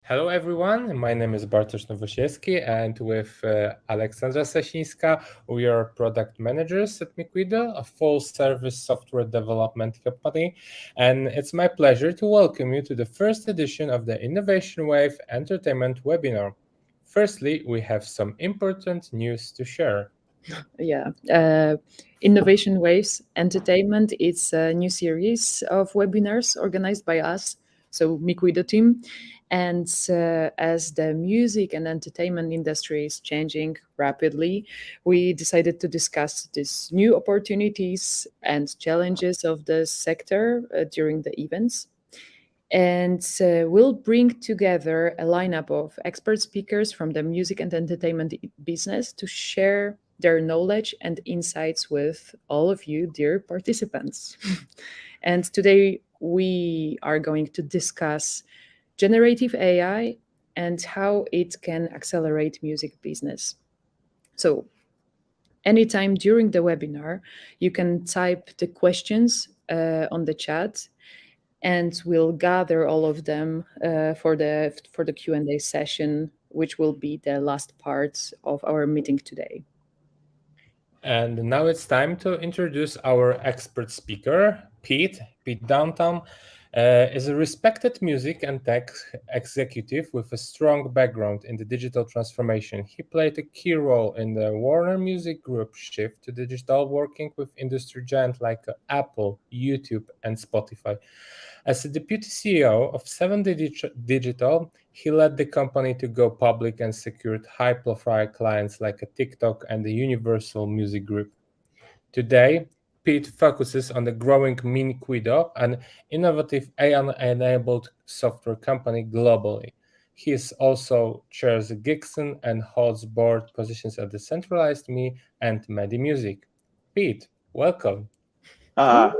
Hello, everyone. My name is Bartosz Nowosielski, and with Aleksandra Sasińska, we are product managers at Miquido, a full-service software development company. And it's my pleasure to welcome you to the first edition of the Innovation Wave Entertainment webinar. Firstly, we have some important news to share. Yeah. Innovation Waves Entertainment. It's a new series of webinars organized by us, so Miquido team. And as the music and entertainment industry is changing rapidly, we decided to discuss these new opportunities and challenges of the sector during the events. And we'll bring together a lineup of expert speakers from the music and entertainment business to share their knowledge and insights with all of you, dear participants. And today we are going to discuss generative AI and how it can accelerate music business. So, anytime during the webinar, you can type the questions on the chat, and we'll gather all of them for the Q&A session, which will be the last part of our meeting today. And now it's time to introduce our expert speaker, Pete Downton. Is a respected music and tech executive with a strong background in the digital transformation. He played a key role in the Warner Music Group shift to digital, working with industry giants like Apple, YouTube, and Spotify. As the deputy CEO of 70 Digital, he led the company to go public and secured high-profile clients like TikTok and the Universal Music Group. Today, Pete focuses on the growing Miquido, an innovative AI-enabled software company globally. He is also chairs Gixon and holds board positions at the Centralized Me and Medi Music. Pete, welcome. Thank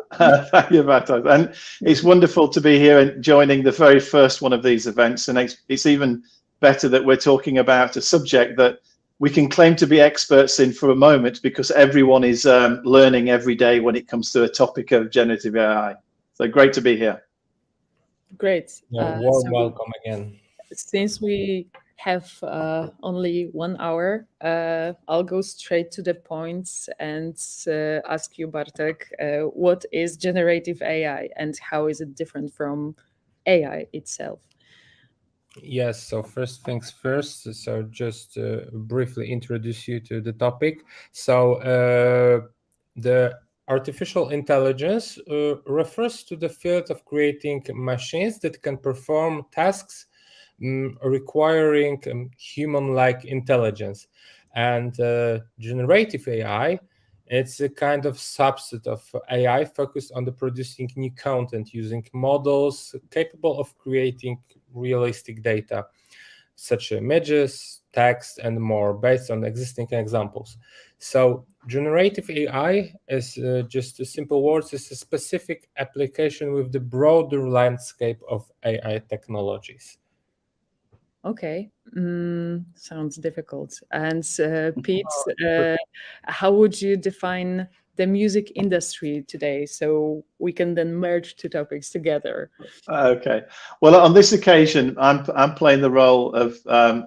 you, Bartosz. And it's wonderful to be here and joining the very first one of these events. And it's even better that we're talking about a subject that we can claim to be experts in for a moment, because everyone is learning every day when it comes to a topic of generative AI. So great to be here. Great. Warm welcome again. Since we have only 1 hour, I'll go straight to the points and ask you, Bartek, what is generative AI and how is it different from AI itself? Yes, so first things first, so just briefly introduce you to the topic. So the artificial intelligence refers to the field of creating machines that can perform tasks requiring human-like intelligence. And generative AI, it's a kind of subset of AI focused on the producing new content using models capable of creating realistic data, such as images, text, and more, based on existing examples. So generative AI is just a simple words, is a specific application with the broader landscape of AI technologies. Okay, sounds difficult. And Pete, how would you define the music industry today, so we can then merge two topics together? Okay. Well, on this occasion, I'm playing the role of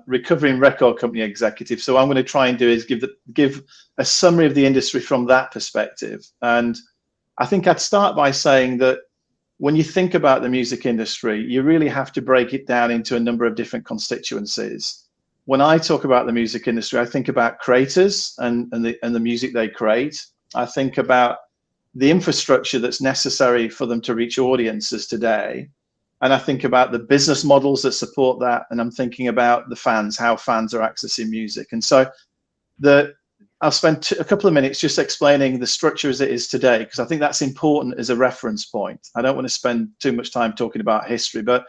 recovering record company executive. So what I'm going to try and do is give a summary of the industry from that perspective. And I think I'd start by saying that when you think about the music industry, you really have to break it down into a number of different constituencies. When I talk about the music industry, I think about creators and the music they create. I think about the infrastructure that's necessary for them to reach audiences today. And I think about the business models that support that. And I'm thinking about the fans, how fans are accessing music. And so I'll spend a couple of minutes just explaining the structure as it is today, because I think that's important as a reference point. I don't want to spend too much time talking about history, but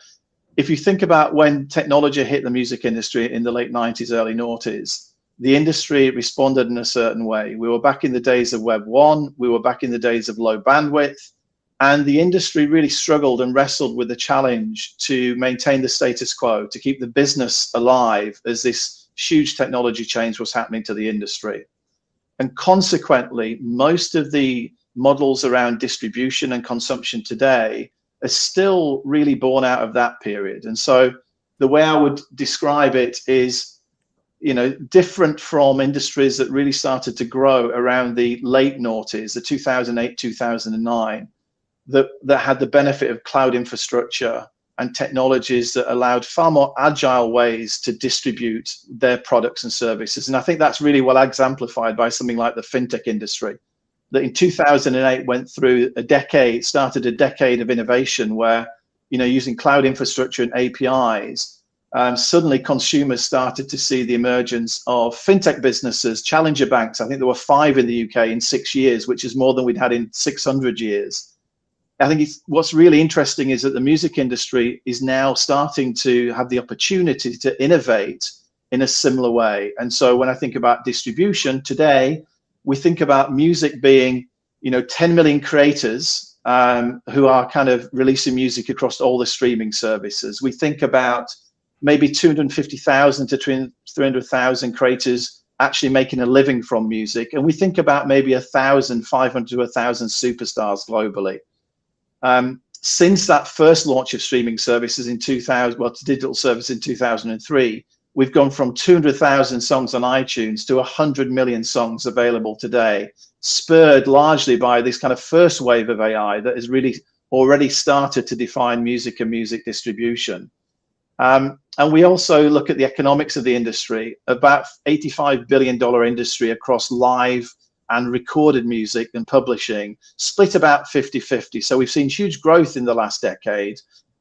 if you think about when technology hit the music industry in the late 90s, early noughties, the industry responded in a certain way. We were back in the days of Web 1, we were back in the days of low bandwidth, and the industry really struggled and wrestled with the challenge to maintain the status quo, to keep the business alive as this huge technology change was happening to the industry. And consequently, most of the models around distribution and consumption today are still really born out of that period. And so the way I would describe it is, different from industries that really started to grow around the late noughties, the 2008, 2009, that had the benefit of cloud infrastructure and technologies that allowed far more agile ways to distribute their products and services. And I think that's really well exemplified by something like the fintech industry, that in 2008 went through started a decade of innovation where, using cloud infrastructure and APIs, suddenly consumers started to see the emergence of fintech businesses, challenger banks. I think there were 5 in the UK in 6 years, which is more than we'd had in 600 years. I think what's really interesting is that the music industry is now starting to have the opportunity to innovate in a similar way. And so when I think about distribution today, we think about music being, 10 million creators who are kind of releasing music across all the streaming services. We think about maybe 250,000 to 300,000 creators actually making a living from music. And we think about maybe 1,500 to 1,000 superstars globally. Since that first launch of streaming services in 2000, to digital service in 2003, we've gone from 200,000 songs on iTunes to 100 million songs available today, spurred largely by this kind of first wave of AI that has really already started to define music and music distribution. And we also look at the economics of the industry, about $85 billion industry across live and recorded music and publishing, split about 50-50. So we've seen huge growth in the last decade.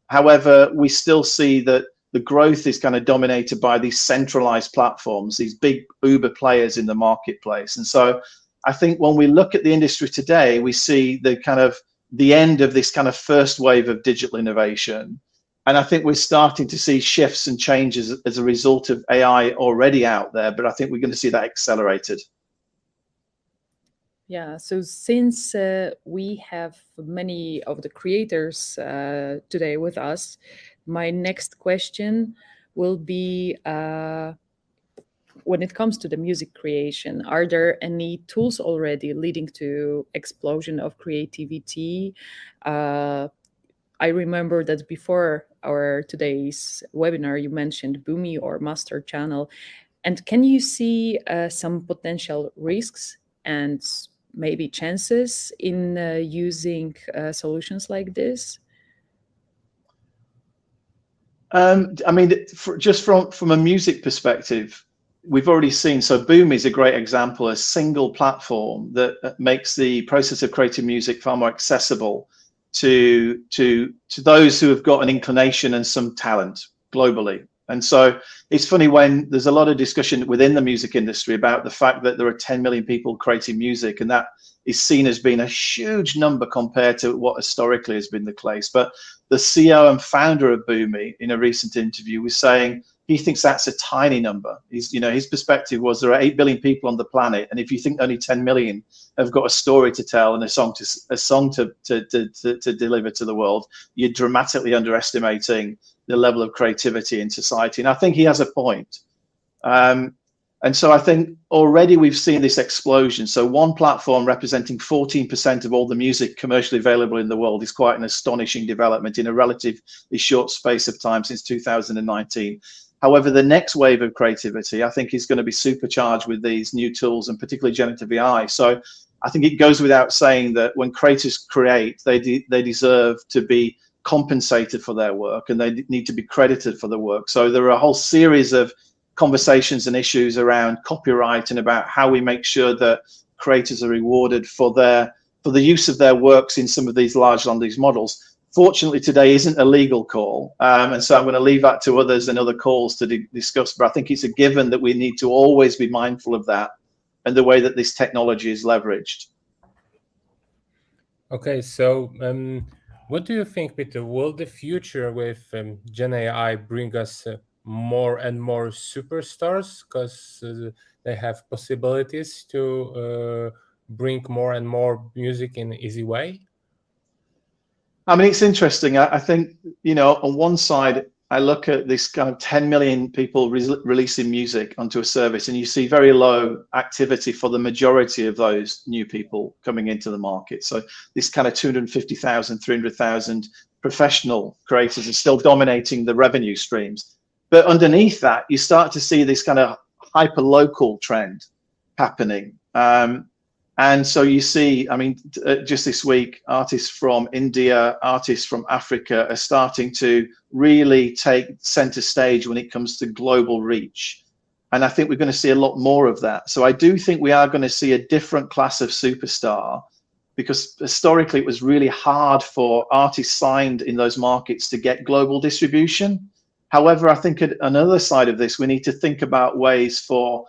However, we still see that the growth is kind of dominated by these centralized platforms, these big Uber players in the marketplace. And so I think when we look at the industry today, we see the end of this kind of first wave of digital innovation. And I think we're starting to see shifts and changes as a result of AI already out there, but I think we're going to see that accelerated. Yeah, so since we have many of the creators today with us, my next question will be, when it comes to the music creation, are there any tools already leading to explosion of creativity? I remember that before our today's webinar, you mentioned Boomi or Master Channel. And can you see some potential risks and maybe chances in using solutions like this? I mean, just from a music perspective, we've already seen, so Boom is a great example, a single platform that makes the process of creating music far more accessible to those who have got an inclination and some talent globally. And so it's funny when there's a lot of discussion within the music industry about the fact that there are 10 million people creating music, and that is seen as being a huge number compared to what historically has been the case. But the CEO and founder of Boomi in a recent interview was saying he thinks that's a tiny number. His perspective was there are 8 billion people on the planet, and if you think only 10 million have got a story to tell and a song to deliver to the world, you're dramatically underestimating the level of creativity in society. And I think he has a point. And so I think already we've seen this explosion. So one platform representing 14% of all the music commercially available in the world is quite an astonishing development in a relatively short space of time since 2019. However, the next wave of creativity, I think, is going to be supercharged with these new tools, and particularly generative AI. So I think it goes without saying that when creators create, they deserve to be compensated for their work, and they need to be credited for the work. So there are a whole series of conversations and issues around copyright and about how we make sure that creators are rewarded for the use of their works in some of these large language models. Fortunately, today isn't a legal call, and so I'm going to leave that to others and other calls to discuss, but I think it's a given that we need to always be mindful of that and the way that this technology is leveraged. Okay, so what do you think, Peter? Will the future with GenAI bring us more and more superstars because they have possibilities to bring more and more music in an easy way? I mean, it's interesting. I think, on one side, I look at this kind of 10 million people releasing music onto a service, and you see very low activity for the majority of those new people coming into the market. So this kind of 250,000, 300,000 professional creators are still dominating the revenue streams. But underneath that, you start to see this kind of hyper-local trend happening. And so you see, I mean, just this week, artists from India, artists from Africa are starting to really take center stage when it comes to global reach. And I think we're going to see a lot more of that. So I do think we are going to see a different class of superstar, because historically it was really hard for artists signed in those markets to get global distribution. However, I think at another side of this, we need to think about ways for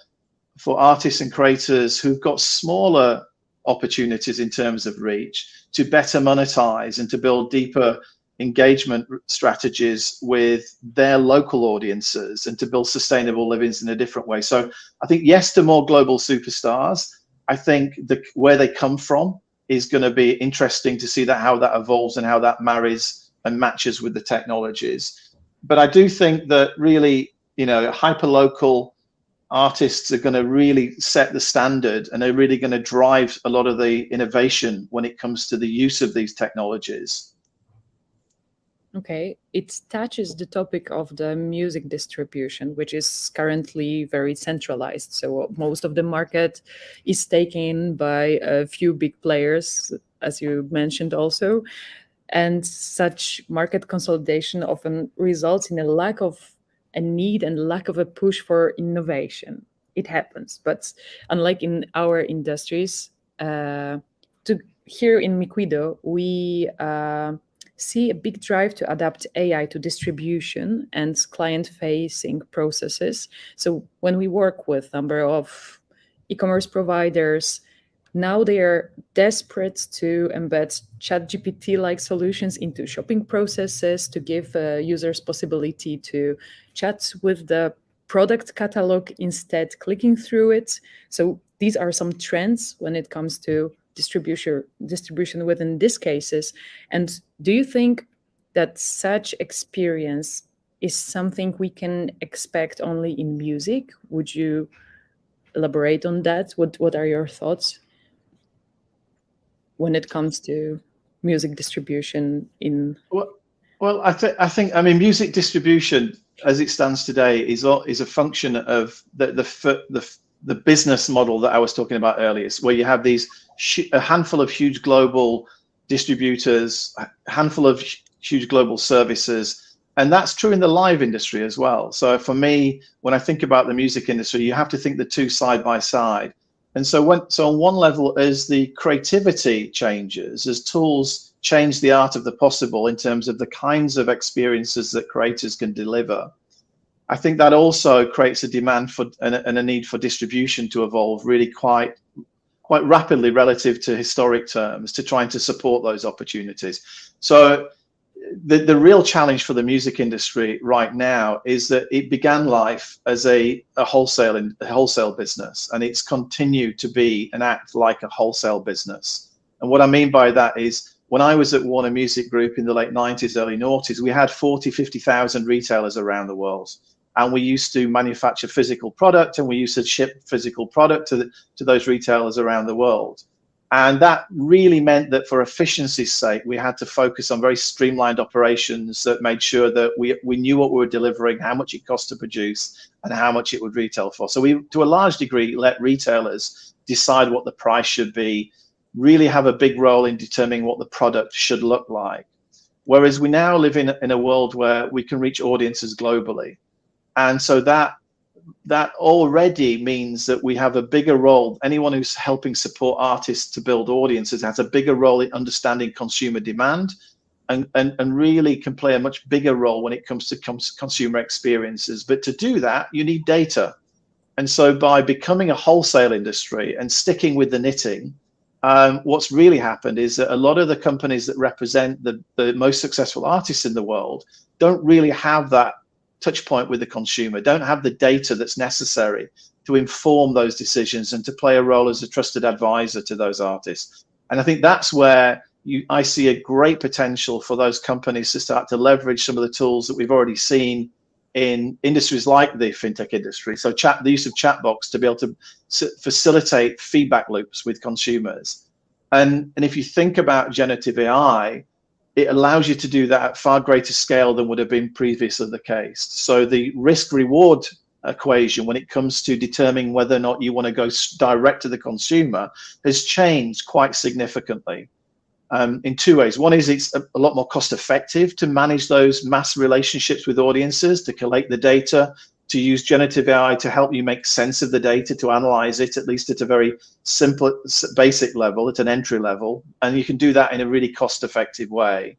artists and creators who've got smaller opportunities in terms of reach to better monetize and to build deeper engagement strategies with their local audiences and to build sustainable livings in a different way. So I think yes to more global superstars. I think where they come from is going to be interesting to see that, how that evolves and how that marries and matches with the technologies. But I do think that really, you know, hyper-local artists are going to really set the standard, and they're really going to drive a lot of the innovation when it comes to the use of these technologies. Okay, it touches the topic of the music distribution, which is currently very centralized. So most of the market is taken by a few big players, as you mentioned also. And such market consolidation often results in a lack of a need and lack of a push for innovation. It happens, but unlike in our industries, here in Miquido, we see a big drive to adapt AI to distribution and client-facing processes. So when we work with a number of e-commerce providers, now they are desperate to embed ChatGPT-like solutions into shopping processes to give users possibility to chat with the product catalog instead clicking through it. So these are some trends when it comes to distribution within these cases. And do you think that such experience is something we can expect only in music? Would you elaborate on that? What are your thoughts when it comes to music distribution in? Well, I think I mean, music distribution as it stands today is a function of the business model that I was talking about earlier, where you have a handful of huge global distributors, a handful of huge global services, and that's true in the live industry as well. So for me, when I think about the music industry, you have to think the two side by side. And so on one level, as the creativity changes, as tools change the art of the possible in terms of the kinds of experiences that creators can deliver, I think that also creates a demand for and a need for distribution to evolve really quite rapidly relative to historic terms, to trying to support those opportunities. So the real challenge for the music industry right now is that it began life as a wholesale business, and it's continued to be and act like a wholesale business. And what I mean by that is, when I was at Warner Music Group in the late 90s, early noughties, we had 50,000 retailers around the world. And we used to manufacture physical product, and we used to ship physical product to those retailers around the world. And that really meant that for efficiency's sake, we had to focus on very streamlined operations that made sure that we knew what we were delivering, how much it cost to produce, and how much it would retail for. So we, to a large degree, let retailers decide what the price should be, really have a big role in determining what the product should look like. Whereas we now live in a world where we can reach audiences globally. And so that already means that we have a bigger role. Anyone who's helping support artists to build audiences has a bigger role in understanding consumer demand, and really can play a much bigger role when it comes to consumer experiences. But to do that, you need data. And so by becoming a wholesale industry and sticking with the knitting, what's really happened is that a lot of the companies that represent the most successful artists in the world don't really have that touch point with the consumer, don't have the data that's necessary to inform those decisions and to play a role as a trusted advisor to those artists. And I think that's where I see a great potential for those companies to start to leverage some of the tools that we've already seen in industries like the fintech industry. So the use of chatbots to be able to facilitate feedback loops with consumers. And if you think about generative AI, it allows you to do that at far greater scale than would have been previously the case. So the risk reward equation when it comes to determining whether or not you want to go direct to the consumer has changed quite significantly in two ways. One is it's a lot more cost effective to manage those mass relationships with audiences, to collect the data, to use generative AI to help you make sense of the data, to analyze it, at least at a very simple, basic level, at an entry level. And you can do that in a really cost-effective way.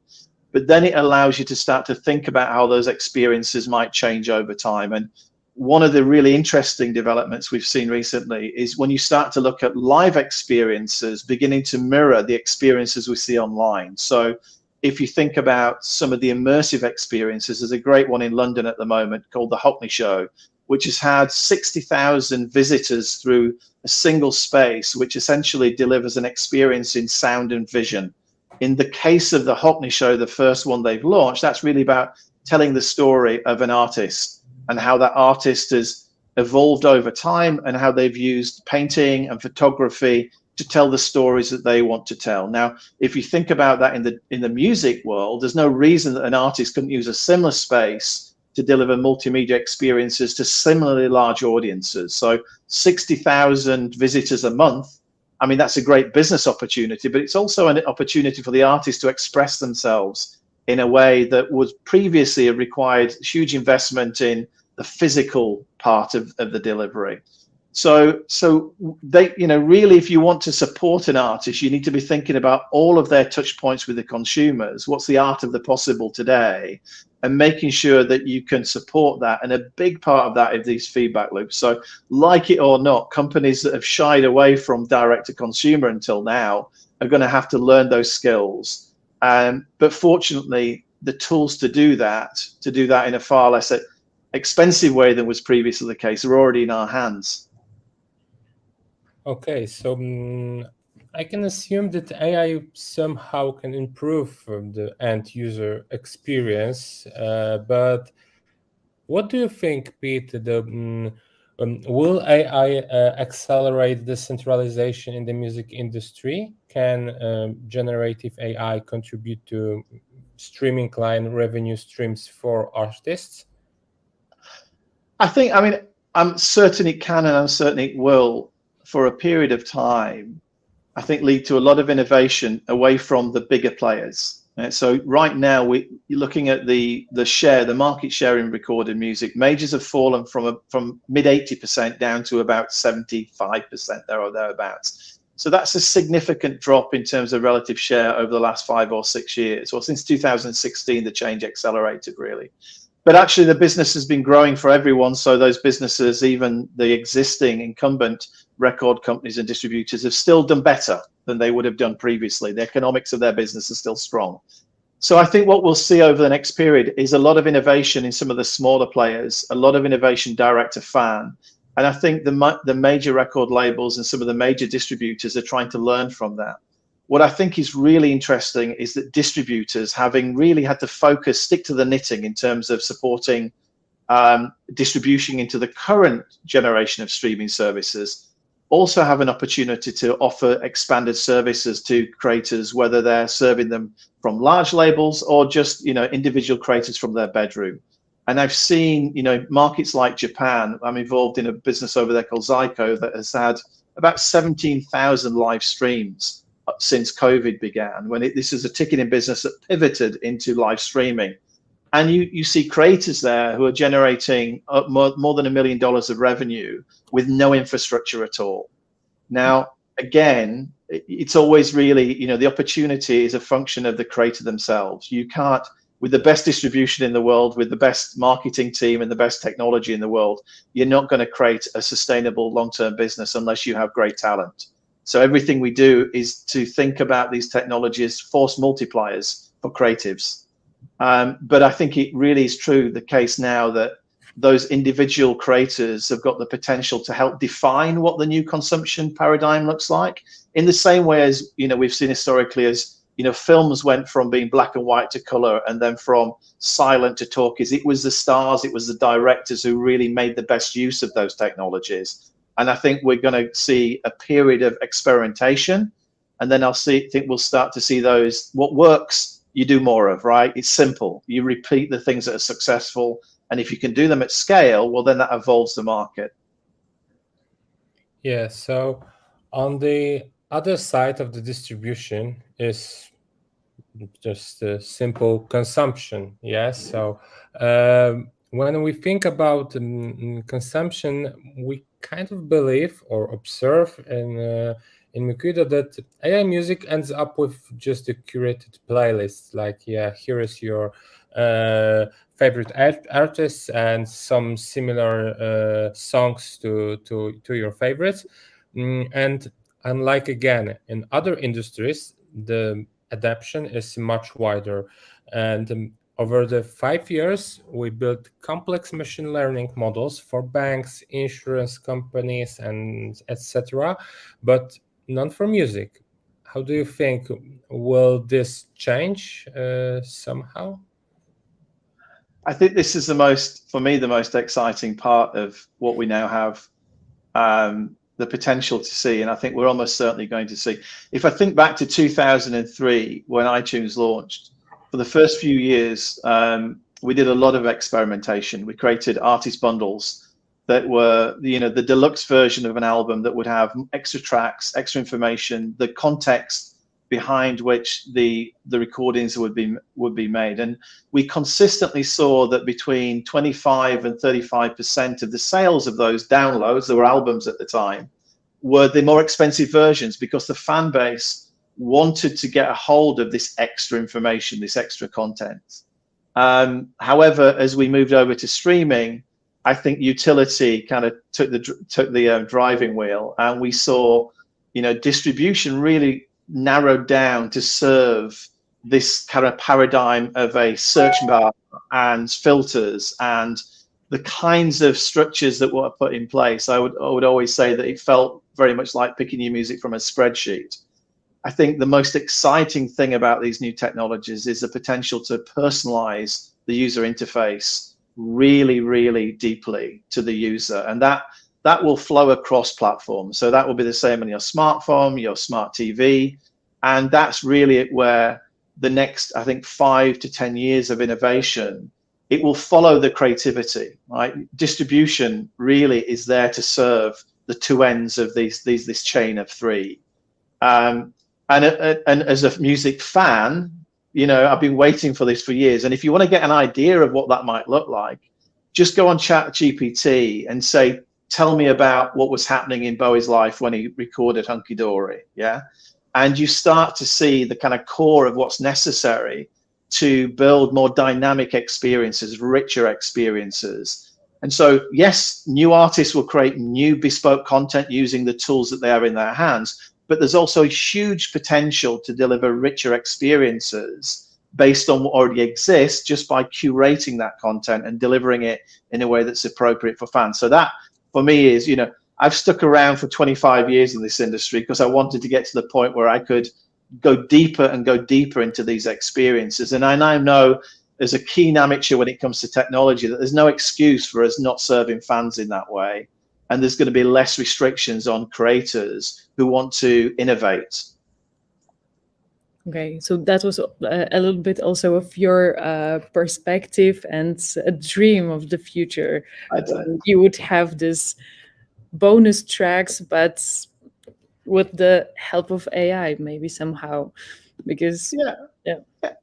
But then it allows you to start to think about how those experiences might change over time. And one of the really interesting developments we've seen recently is when you start to look at live experiences beginning to mirror the experiences we see online. So if you think about some of the immersive experiences, there's a great one in London at the moment called the Hockney Show, which has had 60,000 visitors through a single space, which essentially delivers an experience in sound and vision. In the case of the Hockney Show, the first one they've launched, that's really about telling the story of an artist and how that artist has evolved over time and how they've used painting and photography to tell the stories that they want to tell. Now, if you think about that in the music world, there's no reason that an artist couldn't use a similar space to deliver multimedia experiences to similarly large audiences. So 60,000 visitors a month, I mean, that's a great business opportunity, but it's also an opportunity for the artist to express themselves in a way that would previously have required huge investment in the physical part of the delivery. So they, really, if you want to support an artist, you need to be thinking about all of their touch points with the consumers. What's the art of the possible today? And making sure that you can support that. And a big part of that is these feedback loops. So like it or not, companies that have shied away from direct to consumer until now are going to have to learn those skills. But fortunately, the tools to do that in a far less expensive way than was previously the case, are already in our hands. Okay, so I can assume that AI somehow can improve the end user experience, but what do you think, Pete? Will AI accelerate the centralization in the music industry? Can generative AI contribute to streaming line revenue streams for artists? I'm certain it can, and I'm certain it will, for a period of time, I think lead to a lot of innovation away from the bigger players. So right now, you're looking at the market share in recorded music. Majors have fallen from mid 80% down to about 75% there or thereabouts. So that's a significant drop in terms of relative share over the last 5 or 6 years. Well, since 2016, the change accelerated really. But actually, the business has been growing for everyone. So those businesses, even the existing incumbent record companies and distributors, have still done better than they would have done previously. The economics of their business are still strong. So I think what we'll see over the next period is a lot of innovation in some of the smaller players, a lot of innovation direct to fan. And I think the major record labels and some of the major distributors are trying to learn from that. What I think is really interesting is that distributors, having really had to stick to the knitting in terms of supporting distribution into the current generation of streaming services, also have an opportunity to offer expanded services to creators, whether they're serving them from large labels or just individual creators from their bedroom. And I've seen markets like Japan. I'm involved in a business over there called Zyko that has had about 17,000 live streams since COVID began, when this is a ticketing business that pivoted into live streaming. And you see creators there who are generating more than $1 million of revenue with no infrastructure at all. Now, again, it's always really, the opportunity is a function of the creator themselves. You can't, with the best distribution in the world, with the best marketing team and the best technology in the world, you're not going to create a sustainable long-term business unless you have great talent. So everything we do is to think about these technologies, force multipliers for creatives. But I think it really is the case now that those individual creators have got the potential to help define what the new consumption paradigm looks like, in the same way as we've seen historically as films went from being black and white to color, and then from silent to talkies. It was the stars, it was the directors who really made the best use of those technologies. And I think we're going to see a period of experimentation, and then think we'll start to see what works, you do more of, right? It's simple. You repeat the things that are successful, and if you can do them at scale, well, then that evolves the market. Yeah, so on the other side of the distribution is just simple consumption. Yes. So when we think about consumption, we kind of believe or observe in Miquido that AI music ends up with just a curated playlist. Like, yeah, here is your favorite artists and some similar songs to your favorites. And unlike again in other industries, the adaptation is much wider. And over the 5 years, we built complex machine learning models for banks, insurance companies, and etc., but none for music. How do you think will this change somehow? I think this is for me, the most exciting part of what we now have the potential to see, and I think we're almost certainly going to see. If I think back to 2003 when iTunes launched, for the first few years, we did a lot of experimentation. We created artist bundles that were, the deluxe version of an album that would have extra tracks, extra information, the context behind which the recordings would be made. And we consistently saw that between 25 and 35% of the sales of those downloads, there were albums at the time, were the more expensive versions, because the fan base wanted to get a hold of this extra information, this extra content. However, as we moved over to streaming, I think utility kind of took the driving wheel, and we saw, distribution really narrowed down to serve this kind of paradigm of a search bar and filters and the kinds of structures that were put in place. I would always say that it felt very much like picking your music from a spreadsheet. I think the most exciting thing about these new technologies is the potential to personalize the user interface really, really deeply to the user, and that will flow across platforms. So that will be the same on your smartphone, your smart TV, and that's really where the next, I think, 5 to 10 years of innovation, it will follow the creativity, right? Distribution really is there to serve the two ends of this chain of three. And as a music fan, I've been waiting for this for years. And if you want to get an idea of what that might look like, just go on ChatGPT and say, tell me about what was happening in Bowie's life when he recorded Hunky Dory, yeah? And you start to see the kind of core of what's necessary to build more dynamic experiences, richer experiences. And so, yes, new artists will create new bespoke content using the tools that they have in their hands, but there's also a huge potential to deliver richer experiences based on what already exists just by curating that content and delivering it in a way that's appropriate for fans. So that, for me, is, I've stuck around for 25 years in this industry because I wanted to get to the point where I could go deeper into these experiences. And I now know, as a keen amateur when it comes to technology, that there's no excuse for us not serving fans in that way. And there's going to be less restrictions on creators who want to innovate. Okay, so that was a little bit also of your perspective and a dream of the future. You would have this bonus tracks, but with the help of AI, maybe somehow, because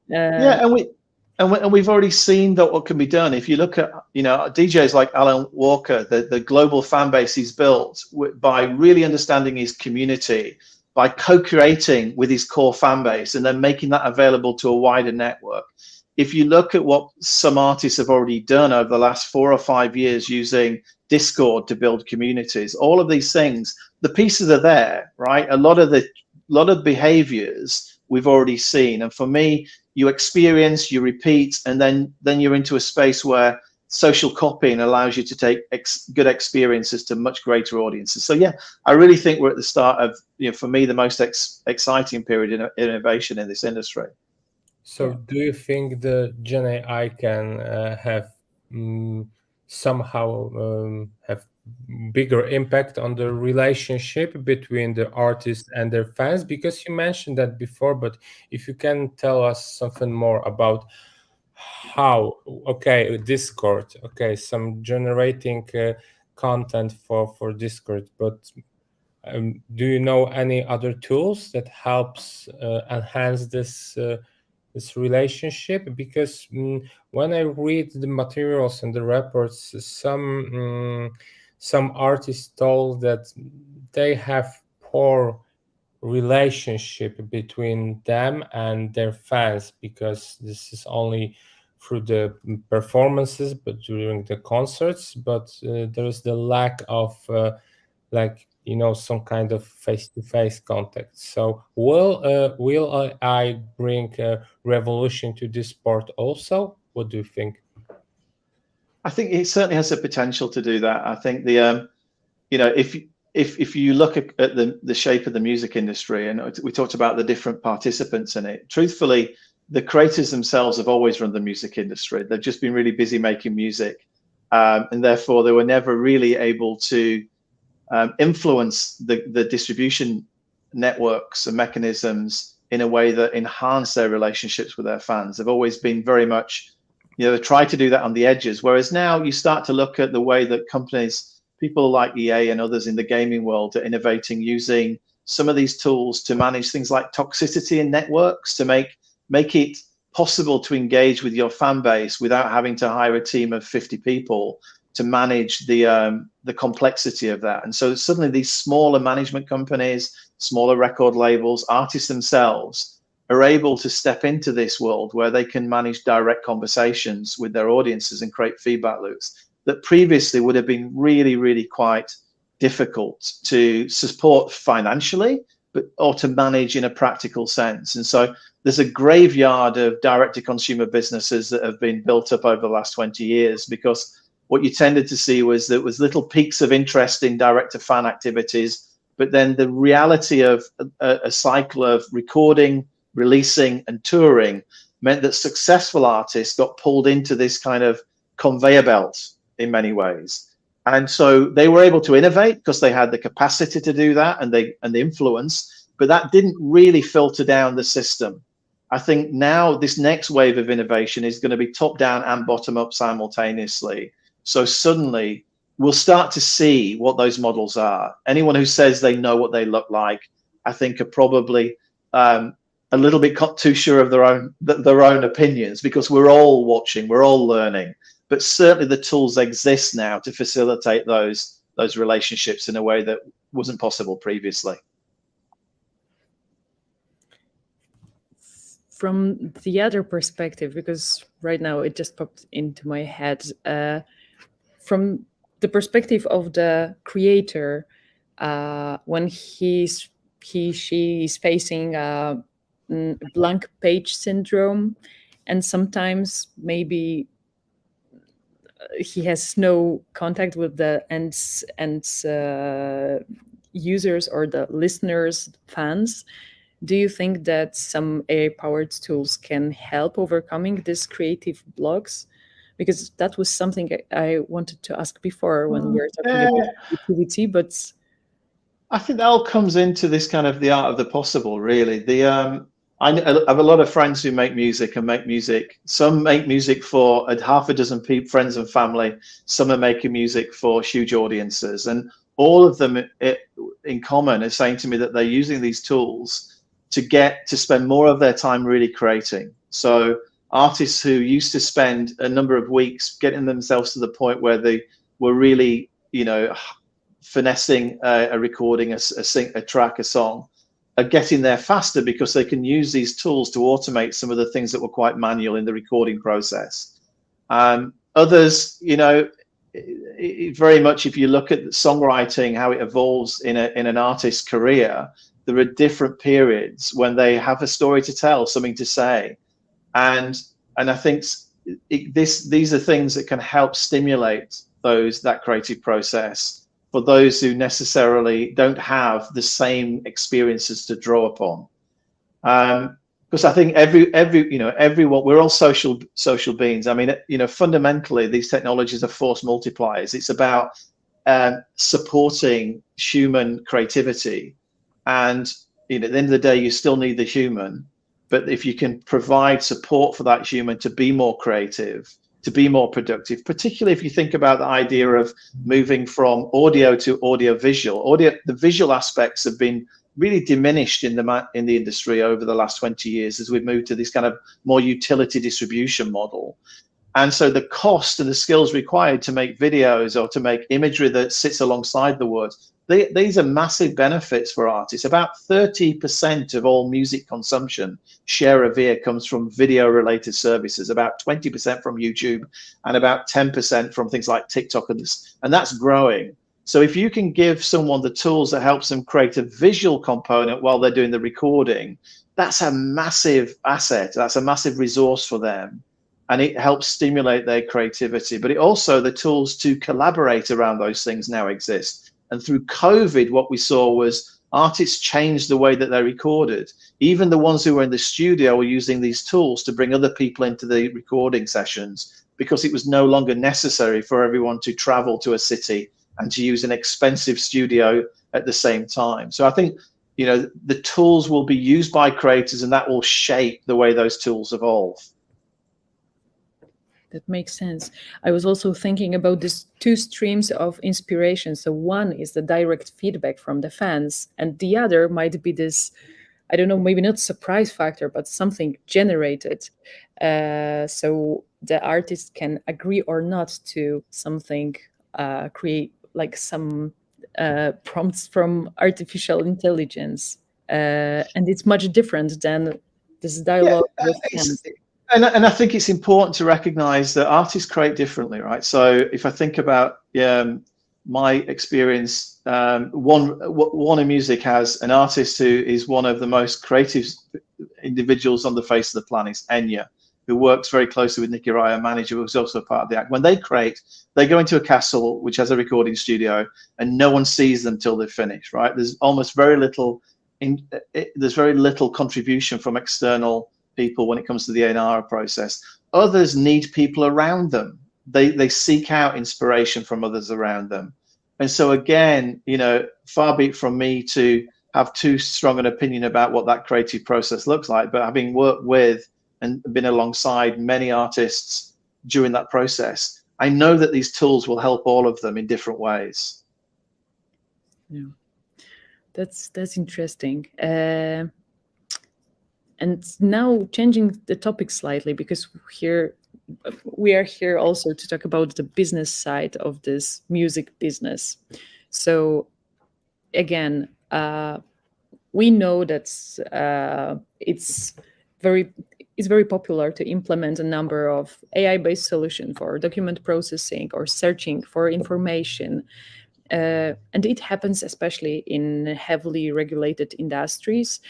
and we've already seen that what can be done. If you look at DJs like Alan Walker, the global fan base he's built by really understanding his community, by co-creating with his core fan base and then making that available to a wider network. If you look at what some artists have already done over the last 4 or 5 years using Discord to build communities, all of these things, the pieces are there, right? A lot of behaviors we've already seen. And for me, you experience, you repeat, and then you're into a space where social copying allows you to take good experiences to much greater audiences. So yeah, I really think we're at the start of, for me, the most exciting period in innovation in this industry. So do you think the GenAI can have somehow have bigger impact on the relationship between the artists and their fans? Because you mentioned that before, but if you can tell us something more about how, okay, Discord, okay, some generating content for Discord, but do you know any other tools that helps enhance this relationship? Because when I read the materials and the reports, some artists told that they have poor relationship between them and their fans, because this is only through the performances, but during the concerts, but there is the lack of like, you know, some kind of face-to-face contact. So will I bring a revolution to this sport also? What do you think? I think it certainly has the potential to do that. I think the you know, if you look at the shape of the music industry, and we talked about the different participants in it, truthfully, the creators themselves have always run the music industry. They've just been really busy making music, and therefore they were never really able to influence the distribution networks and mechanisms in a way that enhance their relationships with their fans. They've always been very much, you know, try to do that on the edges. Whereas now you start to look at the way that companies, people like EA and others in the gaming world, are innovating using some of these tools to manage things like toxicity in networks, to make it possible to engage with your fan base without having to hire a team of 50 people to manage the complexity of that. And so suddenly these smaller management companies, smaller record labels, artists themselves are able to step into this world where they can manage direct conversations with their audiences and create feedback loops that previously would have been really, really quite difficult to support financially, or to manage in a practical sense. And so there's a graveyard of direct-to-consumer businesses that have been built up over the last 20 years, because what you tended to see was there was little peaks of interest in direct-to-fan activities, but then the reality of a cycle of recording, releasing, and touring meant that successful artists got pulled into this kind of conveyor belt in many ways. And so they were able to innovate because they had the capacity to do that, and the influence, but that didn't really filter down the system. I think now this next wave of innovation is going to be top down and bottom up simultaneously. So suddenly we'll start to see what those models are. Anyone who says they know what they look like, I think, are probably a little bit too sure of their own opinions, because we're all watching, we're all learning. But certainly the tools exist now to facilitate those relationships in a way that wasn't possible previously. From the other perspective, because right now it just popped into my head, from the perspective of the creator, when she is facing blank page syndrome, and sometimes maybe he has no contact with the end users or the listeners, fans. Do you think that some AI-powered tools can help overcoming these creative blocks? Because that was something I wanted to ask before when we were talking about creativity, but I think that all comes into this kind of the art of the possible, really. I have a lot of friends who make music and make music. Some make music for half a dozen friends and family. Some are making music for huge audiences, and all of them in common are saying to me that they're using these tools to spend more of their time really creating. So artists who used to spend a number of weeks getting themselves to the point where they were really, you know, finessing a recording, a track, a song, are getting there faster because they can use these tools to automate some of the things that were quite manual in the recording process. Others, you know, very much, if you look at songwriting, how it evolves in an artist's career, there are different periods when they have a story to tell, something to say, and I think these are things that can help stimulate that creative process for those who necessarily don't have the same experiences to draw upon. Because I think everyone, we're all social beings. I mean, you know, fundamentally, these technologies are force multipliers. It's about supporting human creativity. And at the end of the day, you still need the human. But if you can provide support for that human to be more creative, to be more productive, particularly if you think about the idea of moving from audio to audio visual. The visual aspects have been really diminished in the industry over the last 20 years as we've moved to this kind of more utility distribution model. And so the cost and the skills required to make videos or to make imagery that sits alongside the words, these are massive benefits for artists. About 30% of all music consumption, share of ear, comes from video related services, about 20% from YouTube, and about 10% from things like TikTok, and that's growing. So if you can give someone the tools that helps them create a visual component while they're doing the recording, that's a massive asset. That's a massive resource for them. And it helps stimulate their creativity. But it also, the tools to collaborate around those things now exist. And through COVID, what we saw was artists changed the way that they recorded. Even the ones who were in the studio were using these tools to bring other people into the recording sessions, because it was no longer necessary for everyone to travel to a city and to use an expensive studio at the same time. So I think, the tools will be used by creators, and that will shape the way those tools evolve. That makes sense. I was also thinking about these two streams of inspiration. So one is the direct feedback from the fans, and the other might be this, I don't know, maybe not surprise factor, but something generated. So the artist can agree or not to something, create like some prompts from artificial intelligence. And it's much different than this dialogue with fans. And I think it's important to recognize that artists create differently, right? So if I think about my experience, Warner Music has an artist who is one of the most creative individuals on the face of the planet, Enya, who works very closely with Nicky Raya, manager, who's also a part of the act. When they create, they go into a castle which has a recording studio, and no one sees them till they're finished, right? There's almost very little, there's very little contribution from external people when it comes to the A&R process. Others need people around them. They seek out inspiration from others around them. And so again, far be it from me to have too strong an opinion about what that creative process looks like, but having worked with and been alongside many artists during that process, I know that these tools will help all of them in different ways. Yeah, that's interesting. And now changing the topic slightly, because we are here also to talk about the business side of this music business. So again, we know that it's very popular to implement a number of AI-based solutions for document processing or searching for information. And it happens especially in heavily regulated industries.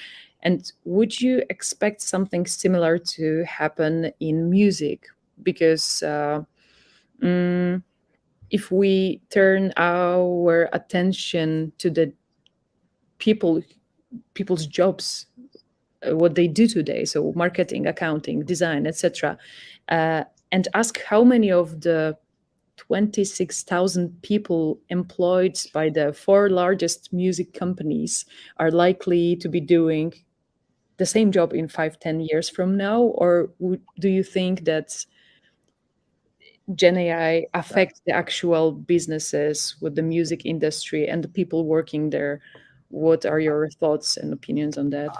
And would you expect something similar to happen in music? Because if we turn our attention to the people's jobs, what they do today, so marketing, accounting, design, etc., and ask how many of the 26,000 people employed by the 4 largest music companies are likely to be doing the same job in 5-10 years from now? Or do you think that GenAI affects the actual businesses with the music industry and the people working there? What are your thoughts and opinions on that?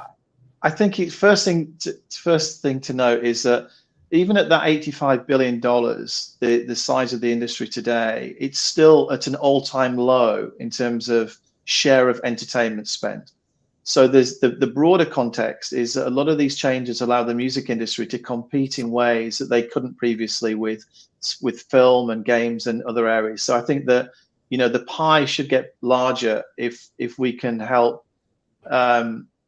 I think first thing to note is that even at that $85 billion, the size of the industry today, it's still at an all-time low in terms of share of entertainment spend. So there's the broader context is that a lot of these changes allow the music industry to compete in ways that they couldn't previously with film and games and other areas. So I think that the pie should get larger if we can help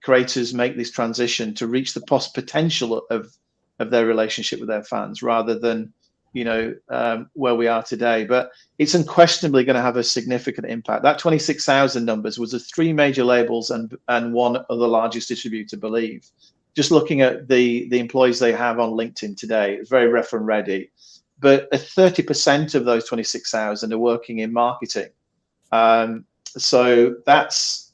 creators make this transition to reach the potential of their relationship with their fans, rather than where we are today. But it's unquestionably going to have a significant impact. That 26,000 numbers was the 3 major labels and one of the largest distributor, Believe. Just looking at the employees they have on LinkedIn today, it's very ref and ready. But 30% of those 26,000 are working in marketing. So that's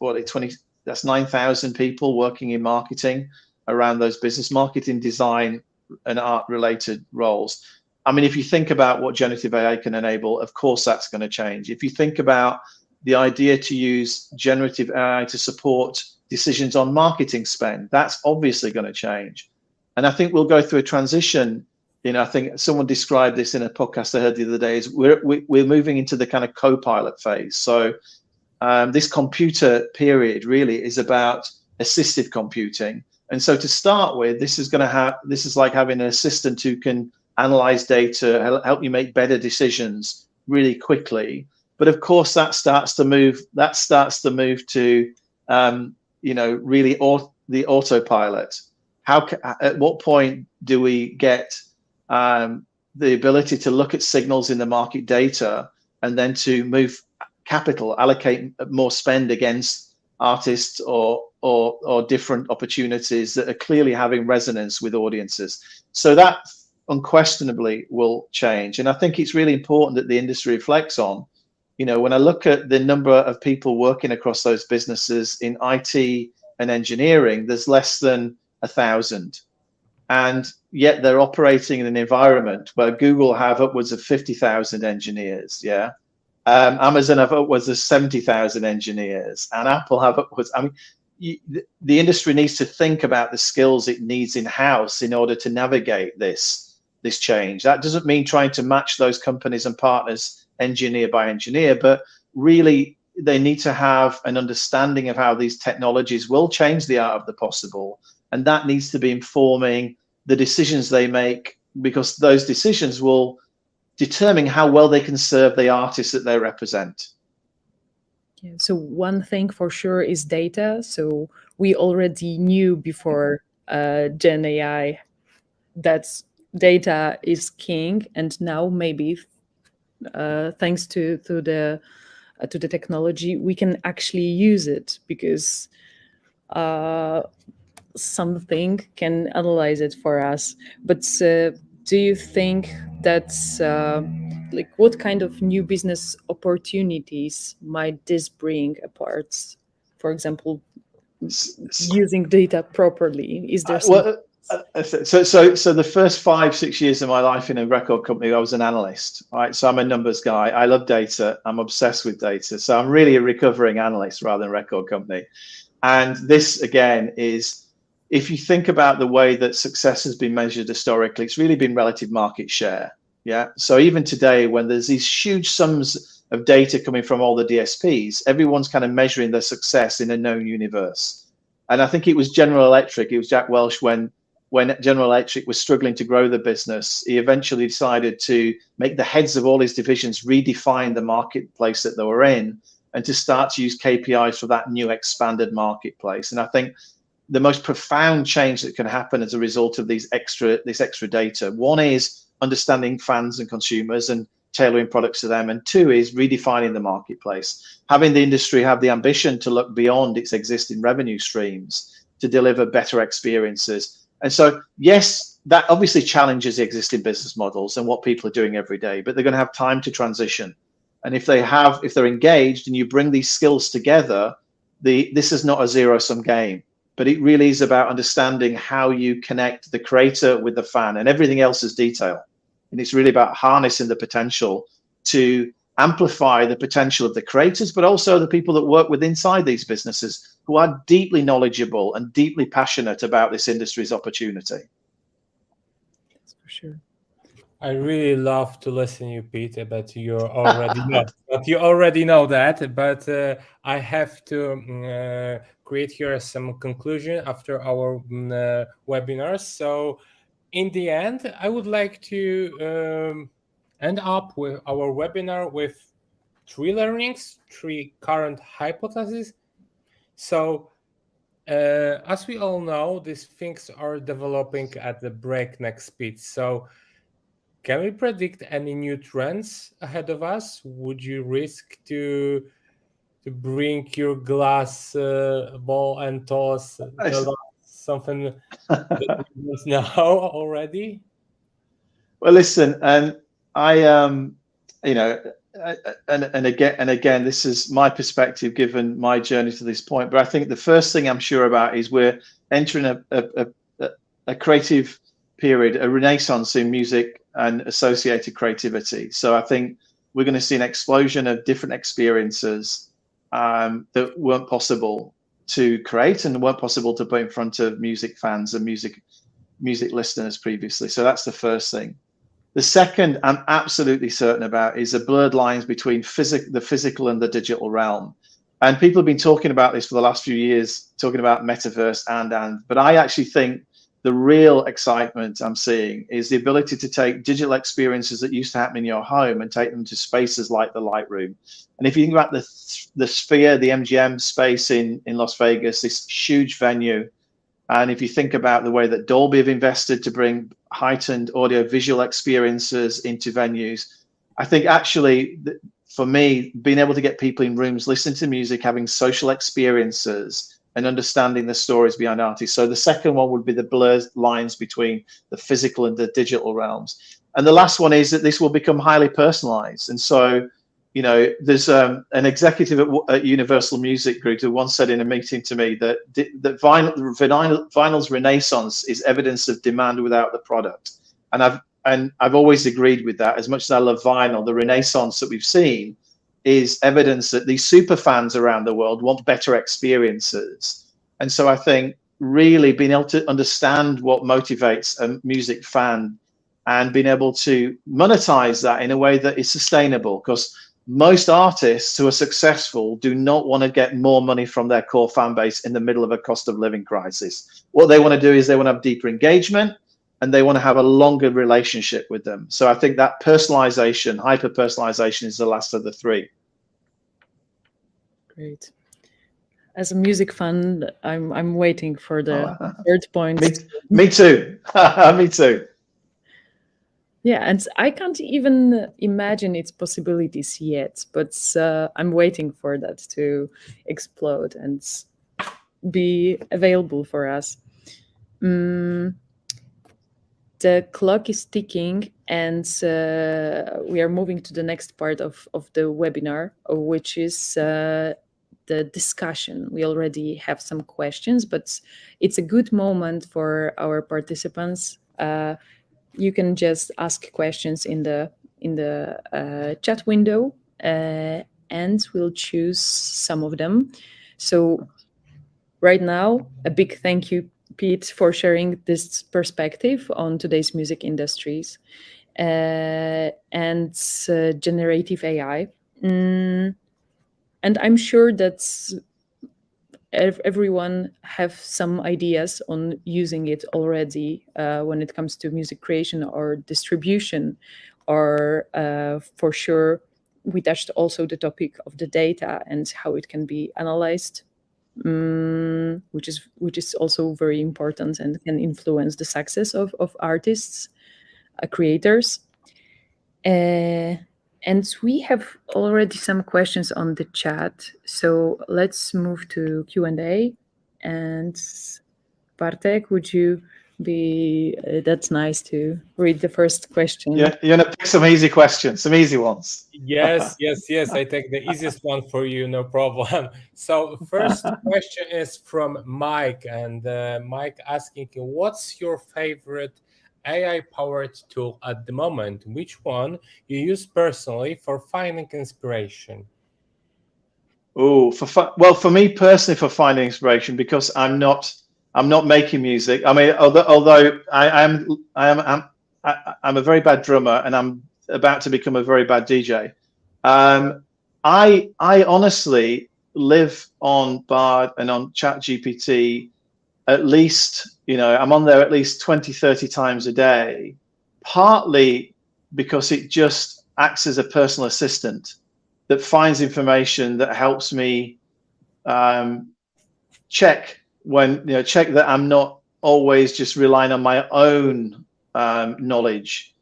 that's 9,000 people working in marketing around those business marketing, design, and art related roles. I mean, if you think about what generative AI can enable, of course, that's going to change. If you think about the idea to use generative AI to support decisions on marketing spend, that's obviously going to change. And I think we'll go through a transition. I think someone described this in a podcast I heard the other day, is we're moving into the kind of co-pilot phase. So this computer period really is about assisted computing. And so to start with, this is like having an assistant who can analyze data, help you make better decisions really quickly. But of course, that starts to move to really the autopilot. At what point do we get the ability to look at signals in the market data and then to move capital, allocate more spend against artists or different opportunities that are clearly having resonance with audiences? So that unquestionably will change. And I think it's really important that the industry reflects on, when I look at the number of people working across those businesses in IT and engineering, there's less than 1,000. And yet they're operating in an environment where Google have upwards of 50,000 engineers. Yeah. Amazon have upwards of 70,000 engineers, and Apple have upwards. I mean, the industry needs to think about the skills it needs in-house in order to navigate this change. That doesn't mean trying to match those companies and partners engineer by engineer, but really they need to have an understanding of how these technologies will change the art of the possible. And that needs to be informing the decisions they make, because those decisions will determine how well they can serve the artists that they represent. Yeah, so one thing for sure is data. So we already knew before GenAI that data is king, and now maybe thanks to the technology, we can actually use it, because something can analyze it for us. But do you think that's what kind of new business opportunities might this bring apart? For example, using data properly. Is there something? So the first 5-6 years of my life in a record company, I was an analyst, right? So I'm a numbers guy. I love data. I'm obsessed with data. So I'm really a recovering analyst rather than a record company. And this, again, is, if you think about the way that success has been measured historically, it's really been relative market share. Yeah. So even today, when there's these huge sums of data coming from all the DSPs, everyone's kind of measuring their success in a known universe. And I think it was General Electric, it was Jack Welch, when General Electric was struggling to grow the business, he eventually decided to make the heads of all his divisions redefine the marketplace that they were in, and to start to use KPIs for that new expanded marketplace. And I think the most profound change that can happen as a result of this extra data, one is understanding fans and consumers and tailoring products to them, and two is redefining the marketplace, having the industry have the ambition to look beyond its existing revenue streams to deliver better experiences. And so, yes, that obviously challenges the existing business models and what people are doing every day, but they're going to have time to transition. And if they're engaged and you bring these skills together, this is not a zero-sum game, but it really is about understanding how you connect the creator with the fan, and everything else is detail. And it's really about harnessing the potential to amplify the potential of the creators, but also the people that work with inside these businesses who are deeply knowledgeable and deeply passionate about this industry's opportunity. That's for sure. I really love to listen to you, Pete, but you already know. But you already know that. But I have to create here some conclusion after our webinars. So, in the end, I would like to end up with our webinar with 3 learnings, 3 current hypotheses. So, as we all know, these things are developing at the breakneck speed. So, can we predict any new trends ahead of us? Would you risk to bring your glass ball and toss something that we don't know already? Well, listen, and I and again, this is my perspective given my journey to this point. But I think the first thing I'm sure about is we're entering a creative period, a renaissance in music and associated creativity. So I think we're going to see an explosion of different experiences that weren't possible to create and weren't possible to put in front of music fans and music listeners previously. So that's the first thing. The second I'm absolutely certain about is the blurred lines between the physical and the digital realm. And people have been talking about this for the last few years, talking about metaverse but I actually think the real excitement I'm seeing is the ability to take digital experiences that used to happen in your home and take them to spaces like the Lightroom. And if you think about the Sphere, the MGM space in Las Vegas, this huge venue, and if you think about the way that Dolby have invested to bring heightened audio-visual experiences into venues, I think actually, for me, being able to get people in rooms, listening to music, having social experiences, and understanding the stories behind artists. So the second one would be the blurred lines between the physical and the digital realms. And the last one is that this will become highly personalized. And so, you know, there's an executive at Universal Music Group who once said in a meeting to me that vinyl's renaissance is evidence of demand without the product. And I've always agreed with that. As much as I love vinyl, the renaissance that we've seen is evidence that these super fans around the world want better experiences. And so I think really being able to understand what motivates a music fan and being able to monetize that in a way that is sustainable, because most artists who are successful do not want to get more money from their core fan base in the middle of a cost of living crisis. What they want to do is they want to have deeper engagement and they want to have a longer relationship with them. So I think that personalization, hyper-personalization is the last of the three. Great. As a music fan, I'm waiting for the third point. Me too. Me too. Yeah, and I can't even imagine its possibilities yet, but I'm waiting for that to explode and be available for us. The clock is ticking, and we are moving to the next part of the webinar, which is the discussion. We already have some questions, but it's a good moment for our participants. You can just ask questions in the chat window, and we'll choose some of them. So right now, a big thank you, Pete, for sharing this perspective on today's music industries and generative AI. And I'm sure that everyone have some ideas on using it already when it comes to music creation or distribution, or for sure we touched also the topic of the data and how it can be analyzed, which is also very important and can influence the success of artists, creators. And we have already some questions on the chat, so let's move to Q&A. And Bartek, would you be that's nice to read the first question? Yeah, you're gonna pick some easy questions, some easy ones. Yes. I take the easiest one for you, no problem. So first question is from Mike, and Mike asking, what's your favorite AI-powered tool at the moment? Which one you use personally for finding inspiration? Oh, for me personally, for finding inspiration, because I'm not making music. I mean, although I'm a very bad drummer and I'm about to become a very bad DJ. I honestly live on Bard and on ChatGPT at least, I'm on there at least 20, 30 times a day, partly because it just acts as a personal assistant that finds information that helps me check that I'm not always just relying on my own knowledge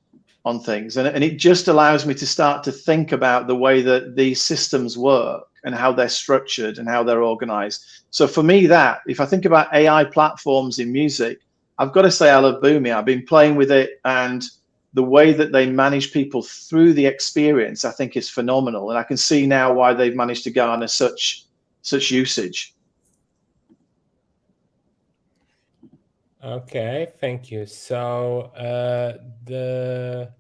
on things. And it just allows me to start to think about the way that these systems work and how they're structured and how they're organized. So for me, if I think about AI platforms in music, I've got to say I love Boomi. I've been playing with it, and the way that they manage people through the experience, I think, is phenomenal. And I can see now why they've managed to garner such usage. Okay, thank you. So the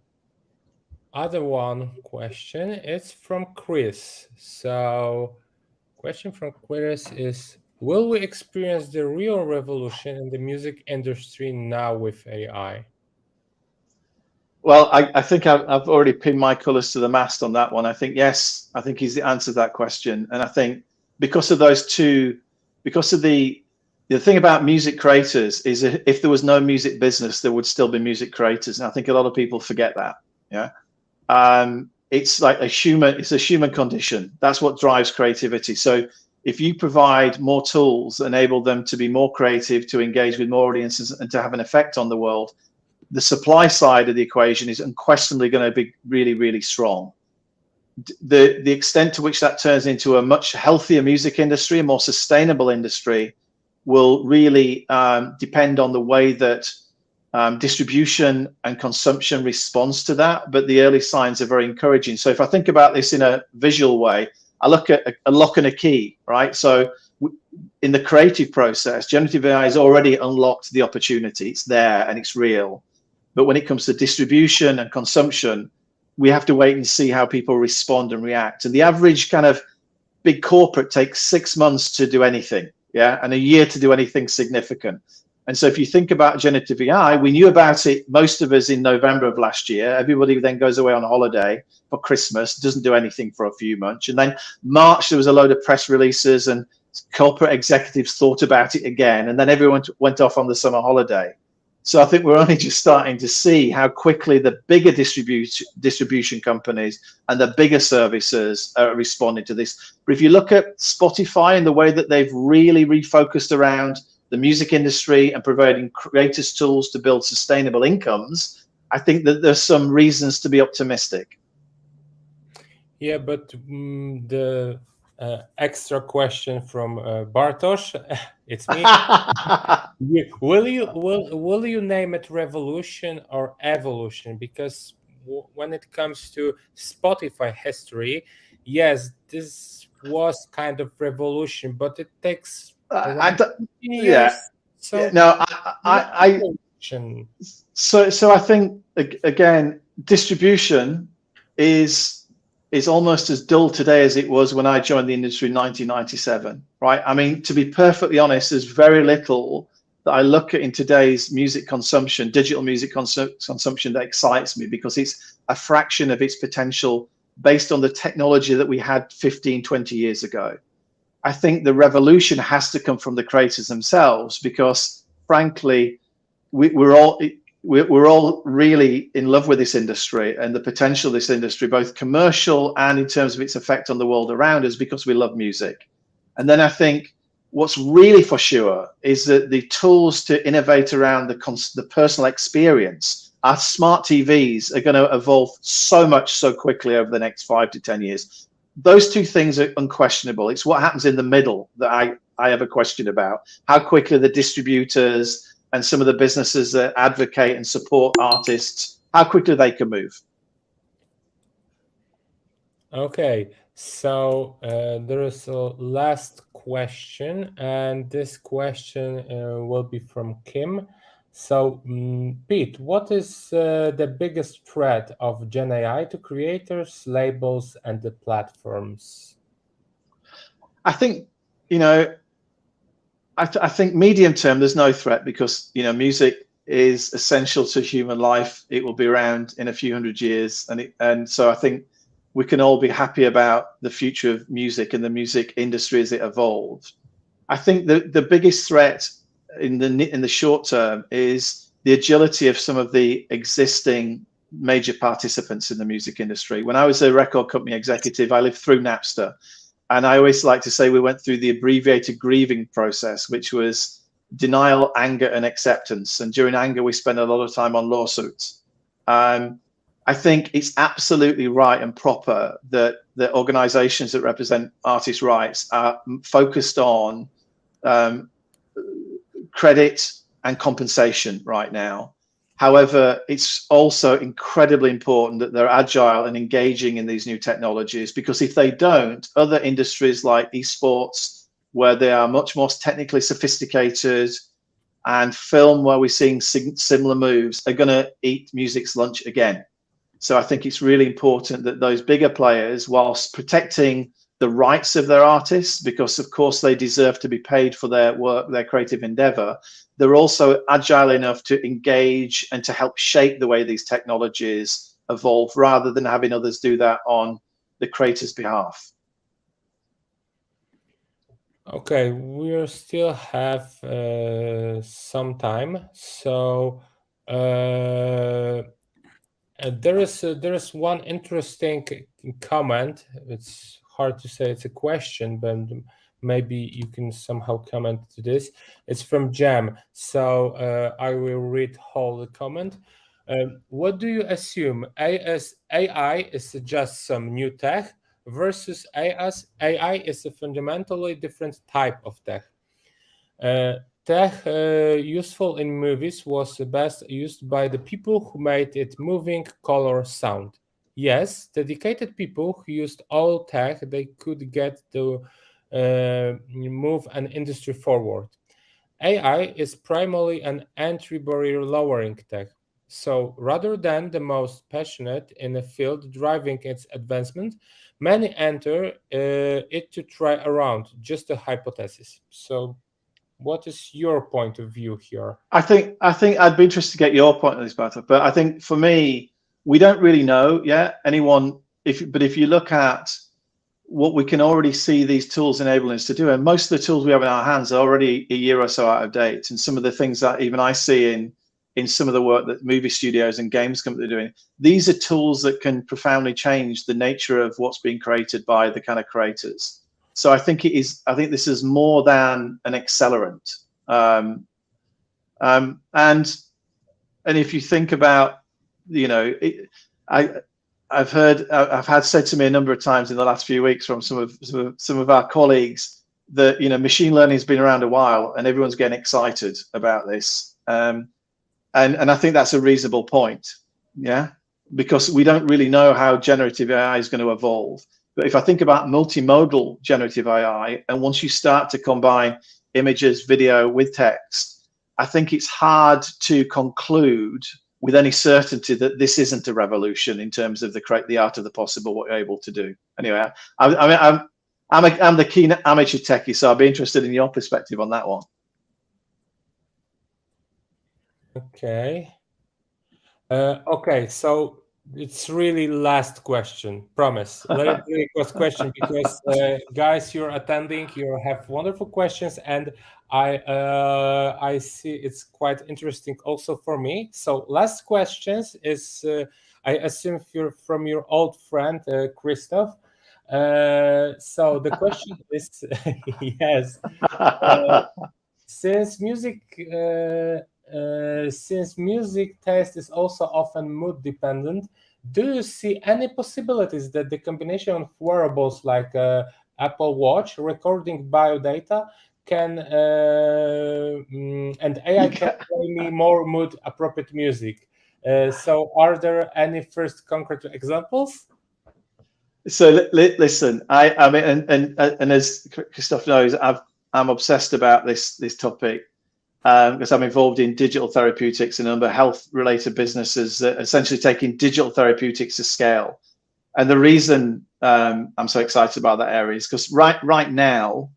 other question is from Chris. So question from Chris is, will we experience the real revolution in the music industry now with AI? Well, I think I've already pinned my colours to the mast on that one. I think, yes, I think he's the answer to that question. And I think because of those two, because of the thing about music creators is if there was no music business, there would still be music creators. And I think a lot of people forget that. Yeah. It's like it's a human condition. That's what drives creativity. So if you provide more tools, enable them to be more creative, to engage with more audiences and to have an effect on the world, the supply side of the equation is unquestionably going to be really, really strong. The extent to which that turns into a much healthier music industry, a more sustainable industry, will really depend on the way that distribution and consumption responds to that. But the early signs are very encouraging. So if I think about this in a visual way, I look at a lock and a key, right? So in the creative process, generative AI has already unlocked the opportunity. It's there and it's real. But when it comes to distribution and consumption, we have to wait and see how people respond and react. And the average kind of big corporate takes 6 months to do anything, yeah, and a year to do anything significant. And so if you think about generative AI, we knew about it, most of us, in November of last year. Everybody then goes away on holiday for Christmas, doesn't do anything for a few months. And then March, there was a load of press releases and corporate executives thought about it again. And then everyone went off on the summer holiday. So I think we're only just starting to see how quickly the bigger distribution companies and the bigger services are responding to this. But if you look at Spotify and the way that they've really refocused around the music industry and providing creators tools to build sustainable incomes, I think that there's some reasons to be optimistic. Yeah, but the extra question from Bartosz, it's me. Will you name it revolution or evolution? Because when it comes to Spotify history, yes, this was kind of revolution, but it takes around 15 years. So no, so I think again, distribution is almost as dull today as it was when I joined the industry in 1997, right? I mean, to be perfectly honest, there's very little that I look at in today's music consumption, digital music consumption, that excites me, because it's a fraction of its potential based on the technology that we had 15, 20 years ago. I think the revolution has to come from the creators themselves, because frankly, we're all really in love with this industry and the potential of this industry, both commercial and in terms of its effect on the world around us, because we love music. And then I think what's really for sure is that the tools to innovate around the personal experience, our smart TVs, are going to evolve so much so quickly over the next 5 to 10 years. Those two things are unquestionable. It's what happens in the middle that I have a question about. How quickly the distributors and some of the businesses that advocate and support artists, how quickly they can move. Okay, so there is a last question, and this question will be from Kim. So, Pete, what is the biggest threat of GenAI to creators, labels, and the platforms? I think, I think medium term, there's no threat, because, music is essential to human life. It will be around in a few hundred years. And so I think we can all be happy about the future of music and the music industry as it evolves. I think the biggest threat in the short term is the agility of some of the existing major participants in the music industry. When I was a record company executive, I lived through Napster. And I always like to say we went through the abbreviated grieving process, which was denial, anger, and acceptance. And during anger, we spent a lot of time on lawsuits. I think it's absolutely right and proper that the organizations that represent artists' rights are focused on credit and compensation right now. However, it's also incredibly important that they're agile and engaging in these new technologies, because if they don't, other industries like esports, where they are much more technically sophisticated, and film, where we're seeing similar moves, are going to eat music's lunch again. So I think it's really important that those bigger players, whilst protecting the rights of their artists, because of course they deserve to be paid for their work, their creative endeavor, they're also agile enough to engage and to help shape the way these technologies evolve, rather than having others do that on the creator's behalf. Okay, we still have some time, so there is one interesting comment. It's hard to say it's a question, but maybe you can somehow comment to this. It's from Jam, so I will read whole the comment. What do you assume? AI is just some new tech versus AI is a fundamentally different type of tech. Tech useful in movies was best used by the people who made it moving, color, sound. Yes, dedicated people who used all tech they could get to move an industry forward. AI is primarily an entry barrier lowering tech. So rather than the most passionate in a field driving its advancement, many enter it to try around, just a hypothesis. So what is your point of view here? I think I'd be interested to get your point on this, Bartosz. But I think for me, we don't really know yet anyone. But if you look at what we can already see these tools enabling us to do, and most of the tools we have in our hands are already a year or so out of date, and some of the things that even I see in some of the work that movie studios and games companies are doing, these are tools that can profoundly change the nature of what's being created by the kind of creators. So I think this is more than an accelerant. And if you think about, I've had said to me a number of times in the last few weeks from some of our colleagues that machine learning has been around a while and everyone's getting excited about this, and I think that's a reasonable point, because we don't really know how generative AI is going to evolve. But if I think about multimodal generative AI, and once you start to combine images, video with text, I think it's hard to conclude with any certainty that this isn't a revolution in terms of the art of the possible, what you're able to do. Anyway, I'm the keen amateur techie, so I'd be interested in your perspective on that one. Okay. Okay, so it's really last question, promise. Very last question, because guys, you're attending, you have wonderful questions, and I see it's quite interesting also for me. So last questions is I assume you're from your old friend Christoph. So the question is yes, since music taste is also often mood dependent, do you see any possibilities that the combination of wearables like Apple Watch recording biodata can and AI can play me more mood appropriate music? So are there any first concrete examples? So listen, I mean, and as Christoph knows, I'm obsessed about this topic. Because I'm involved in digital therapeutics and a number of health-related businesses that are essentially taking digital therapeutics to scale. And the reason I'm so excited about that area is because right now,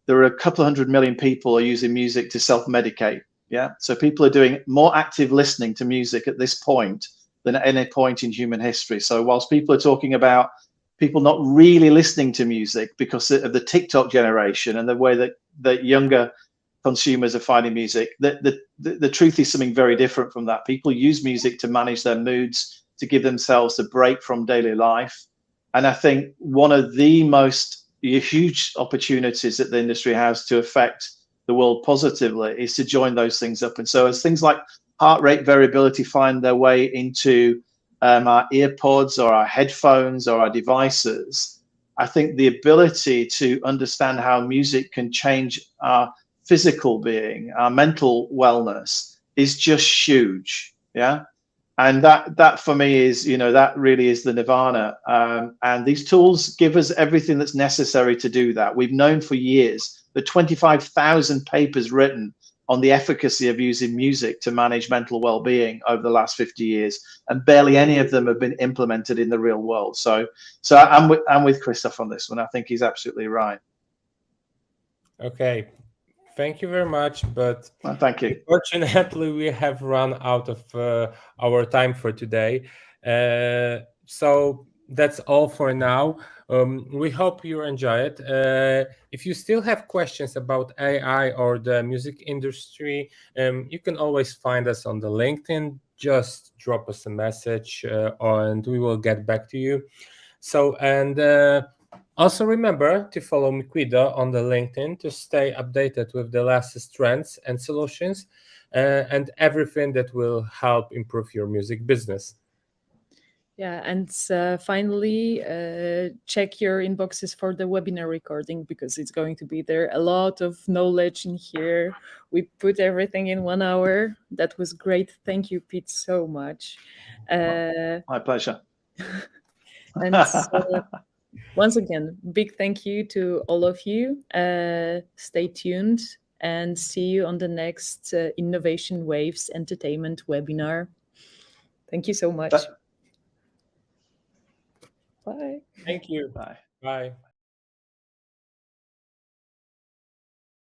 there are a couple of 100 million people are using music to self-medicate. Yeah, so people are doing more active listening to music at this point than at any point in human history. So whilst people are talking about people not really listening to music because of the TikTok generation and the way that younger consumers are finding music, the truth is something very different from that. People use music to manage their moods, to give themselves a break from daily life. And I think one of the most huge opportunities that the industry has to affect the world positively is to join those things up. And so as things like heart rate variability find their way into our earpods or our headphones or our devices, I think the ability to understand how music can change our physical being, our mental wellness, is just huge. Yeah. And that for me is, that really is the nirvana. And these tools give us everything that's necessary to do that. We've known for years the 25,000 papers written on the efficacy of using music to manage mental well-being over the last 50 years, and barely any of them have been implemented in the real world. So I'm with Christoph on this one. I think he's absolutely right. Okay. Thank you very much, but Well, thank you. unfortunately, we have run out of our time for today. So that's all for now. We hope you enjoy it. If you still have questions about AI or the music industry, you can always find us on the LinkedIn. Just drop us a message and we will get back to you. So, and also remember to follow Miquido on the LinkedIn to stay updated with the latest trends and solutions and everything that will help improve your music business. Yeah, and finally, check your inboxes for the webinar recording because it's going to be there. A lot of knowledge in here. We put everything in 1 hour. That was great. Thank you, Pete, so much. My pleasure. And once again, big thank you to all of you. Stay tuned and see you on the next Innovation Waves Entertainment webinar. Thank you so much. Bye. Thank you. Bye. Bye.